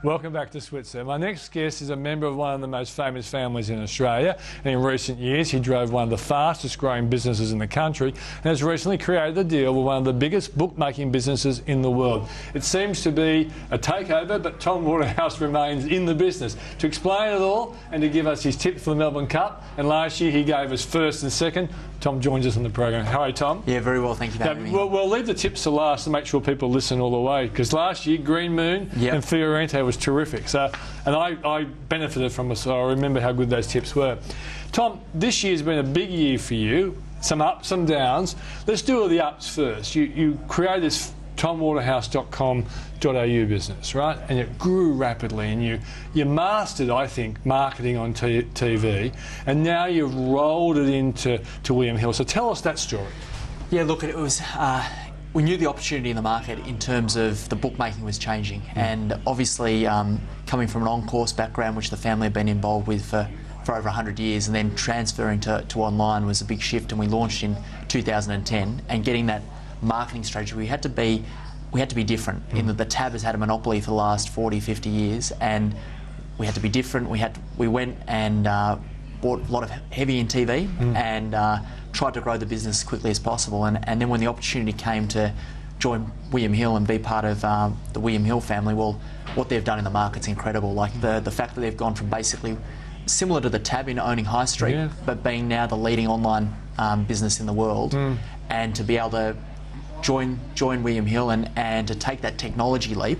Welcome back to Switzer. My next guest is a member of one of the most famous families in Australia, and in recent years he drove one of the fastest growing businesses in the country and has recently created a deal with one of the biggest bookmaking businesses in the world. It seems to be a takeover, but Tom Waterhouse remains in the business. To explain it all and to give us his tips for the Melbourne Cup, and last year he gave us first and second, Tom joins us on the program. How are you, Tom? Yeah, very well, thank you for having me. We'll leave the tips to last to make sure people listen all the way, because last year Green Moon and Fiorente was terrific. So, and I benefited from it, so I remember how good those tips were. Tom, this year's been a big year for you. Some ups, some downs. Let's do all the ups first. You created this tomwaterhouse.com.au business, right? And it grew rapidly, and you mastered, I think, marketing on TV, and now you've rolled it into William Hill. So tell us that story. Yeah, look, it was. We knew the opportunity in the market in terms of the bookmaking was changing, and obviously coming from an on-course background, which the family had been involved with for over 100 years, and then transferring to online was a big shift, and we launched in 2010. And getting that marketing strategy, we had to be different in that the tab has had a monopoly for the last 40, 50 years, and we had to be different. We went and bought a lot of heavy in TV and tried to grow the business as quickly as possible. And then when the opportunity came to join William Hill and be part of the William Hill family, well, what they've done in the market's incredible. Like the fact that they've gone from basically similar to the tab in owning high street, but being now the leading online business in the world, and to be able to join William Hill and to take that technology leap.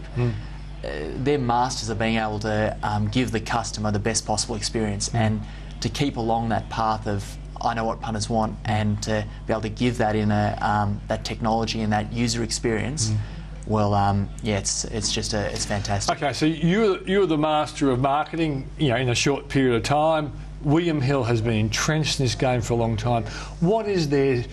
They're masters of being able to give the customer the best possible experience, and to keep along that path of I know what punters want, and to be able to give that in that technology and that user experience. Well, yeah, it's fantastic. Okay, so you're the master of marketing, in a short period of time. William Hill has been entrenched in this game for a long time. What is there,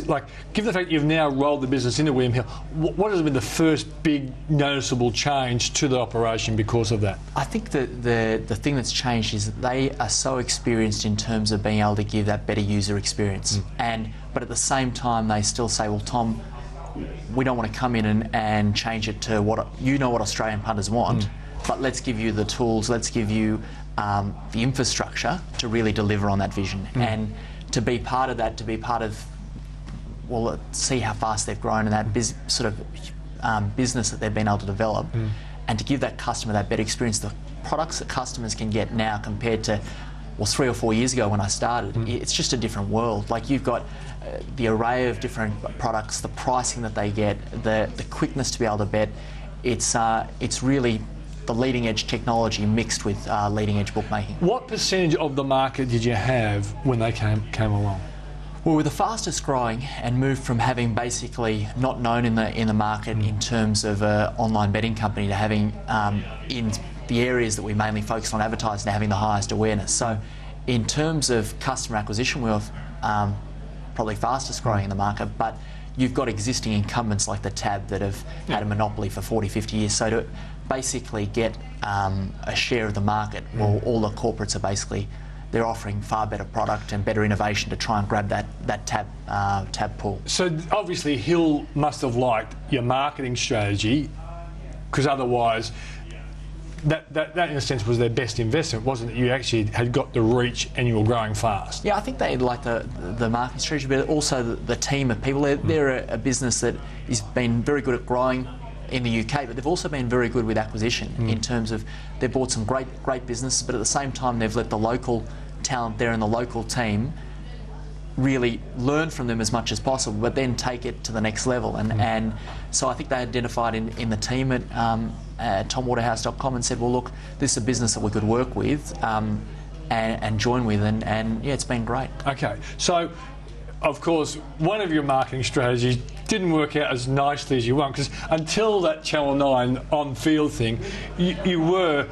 like, given the fact you've now rolled the business into William Hill, what has been the first big noticeable change to the operation because of that? I think the thing that's changed is that they are so experienced in terms of being able to give that better user experience. But at the same time, they still say, well, Tom, we don't want to come in and change it to what Australian punters want, but let's give you the tools, let's give you the infrastructure to really deliver on that vision, and to be part of that, to be part of, well, see how fast they've grown and that business that they've been able to develop, and to give that customer that better experience. The products that customers can get now compared to, well, 3 or 4 years ago when I started, it's just a different world. Like, you've got the array of different products, the pricing that they get, the quickness to be able to bet. It's really the leading edge technology mixed with leading edge bookmaking. What percentage of the market did you have when they came along? Well, we're the fastest growing, and moved from having basically not known in the market in terms of an online betting company to having in the areas that we mainly focus on advertising to having the highest awareness. So in terms of customer acquisition, we were probably fastest growing in the market, but you've got existing incumbents like the tab that have had a monopoly for 40, 50 years. So to basically get a share of the market, well, all the corporates are basically, they're offering far better product and better innovation to try and grab that tab pool. So obviously Hill must have liked your marketing strategy, because otherwise that in a sense was their best investment, wasn't it? You actually had got the reach and you were growing fast. Yeah, I think they liked the marketing strategy, but also the team of people. They're a business that has been very good at growing in the UK, but they've also been very good with acquisition in terms of they've bought some great businesses, but at the same time they've let the local talent there and the local team really learn from them as much as possible, but then take it to the next level. And so I think they identified in the team at tomwaterhouse.com and said, well, look, this is a business that we could work with and join with, and yeah, it's been great. Okay, so of course one of your marketing strategies didn't work out as nicely as you want, because until that Channel 9 on-field thing, you were,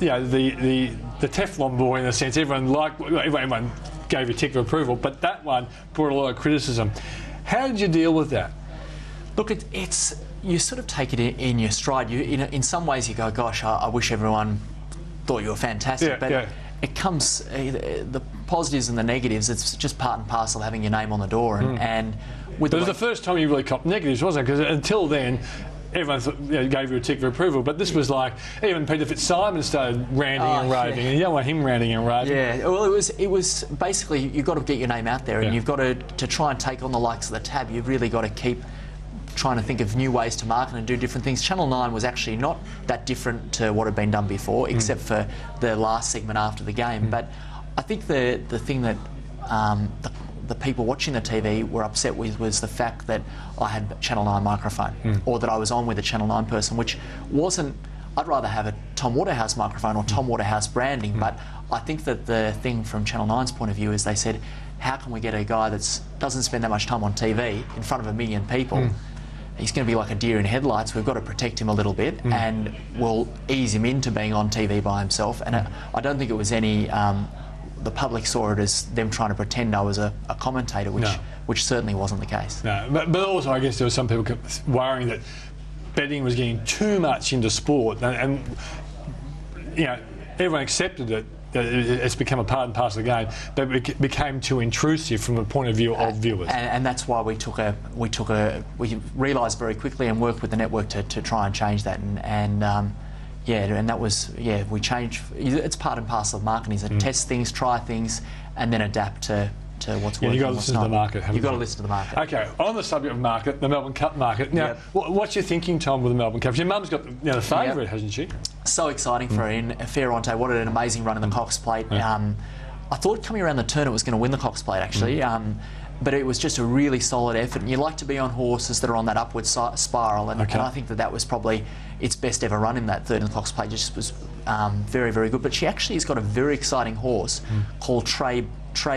the Teflon boy in a sense. Everyone gave you tick of approval, but that one brought a lot of criticism. How did you deal with that? Look, it's you sort of take it in your stride. In some ways you go, gosh, I wish everyone thought you were fantastic, but it comes, the positives and the negatives, it's just part and parcel of having your name on the door. And with it was the first time you really copped negatives, wasn't it? Because until then, everyone thought, gave you a tick for approval. But this was like, even Peter Fitzsimons started ranting and raving, and you don't want him ranting and raving. Yeah, well, it was basically, you've got to get your name out there, and you've got to try and take on the likes of the Tab. You've really got to keep trying to think of new ways to market and do different things. Channel 9 was actually not that different to what had been done before, except for the last segment after the game. But I think the thing that the people watching the TV were upset with was the fact that I had Channel 9 microphone, or that I was on with a Channel 9 person, which wasn't. I'd rather have a Tom Waterhouse microphone or Tom Waterhouse branding, but I think that the thing from Channel 9's point of view is they said, how can we get a guy that doesn't spend that much time on TV in front of 1 million people? He's going to be like a deer in headlights. We've got to protect him a little bit, and we'll ease him into being on TV by himself. And I don't think it was any. The public saw it as them trying to pretend I was a commentator, which certainly wasn't the case. No, but also I guess there were some people worrying that betting was getting too much into sport, and everyone accepted it. It's become a part and parcel of the game, but it became too intrusive from the point of view of viewers. And that's why we realised very quickly and worked with the network to try and change that. And that was we changed. It's part and parcel of marketing, is to test things, try things, and then adapt to what's working. You've got to listen to the market. You've got to listen to the market. Okay, on the subject of market, the Melbourne Cup market. Now, what's your thinking, Tom, with the Melbourne Cup? Your mum's got the favourite, hasn't she? So exciting for her in Ferrante. What an amazing run in the Cox Plate. I thought coming around the turn it was going to win the Cox Plate, actually. But it was just a really solid effort. And you like to be on horses that are on that upward spiral. And I think that was probably its best ever run in that third in the Cox Plate. Just was very, very good. But she actually has got a very exciting horse called Trey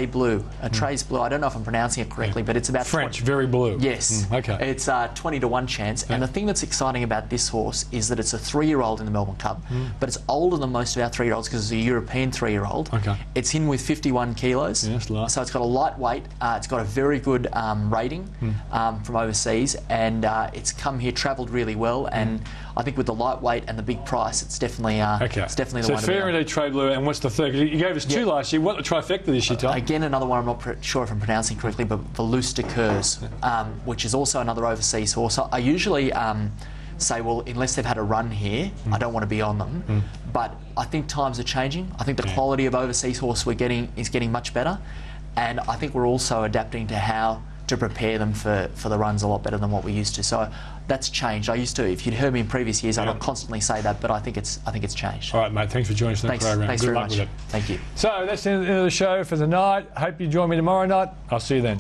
Blue. Trey's Blue. I don't know if I'm pronouncing it correctly, but it's about French, very blue. Yes. Okay. It's 20 to 1 chance. And the thing that's exciting about this horse is that it's a 3-year-old in the Melbourne Cup, but it's older than most of our 3-year-olds because it's a European 3-year-old. Okay. It's in with 51 kilos. Yes, so it's got a light weight. It's got a very good rating from overseas, and it's come here, travelled really well, and I think with the lightweight and the big price, it's definitely it's definitely the one to be on. So Ferrante, Trey Blue, and what's the third? You gave us 2 last year. What the trifecta this year, Tom? Again, another one I'm not sure if I'm pronouncing correctly, but Velours de Coeurs, which is also another overseas horse. I usually say, well, unless they've had a run here, I don't want to be on them. But I think times are changing. I think the quality of overseas horse we're getting is getting much better, and I think we're also adapting to how to prepare them for the runs a lot better than what we used to. So that's changed. I used to, if you'd heard me in previous years, I'd constantly say that, but I think it's changed. All right, mate. Thanks for joining us on the program. Thanks Good very luck much. with it. Thank you. So that's the end of the show for the night. Hope you join me tomorrow night. I'll see you then.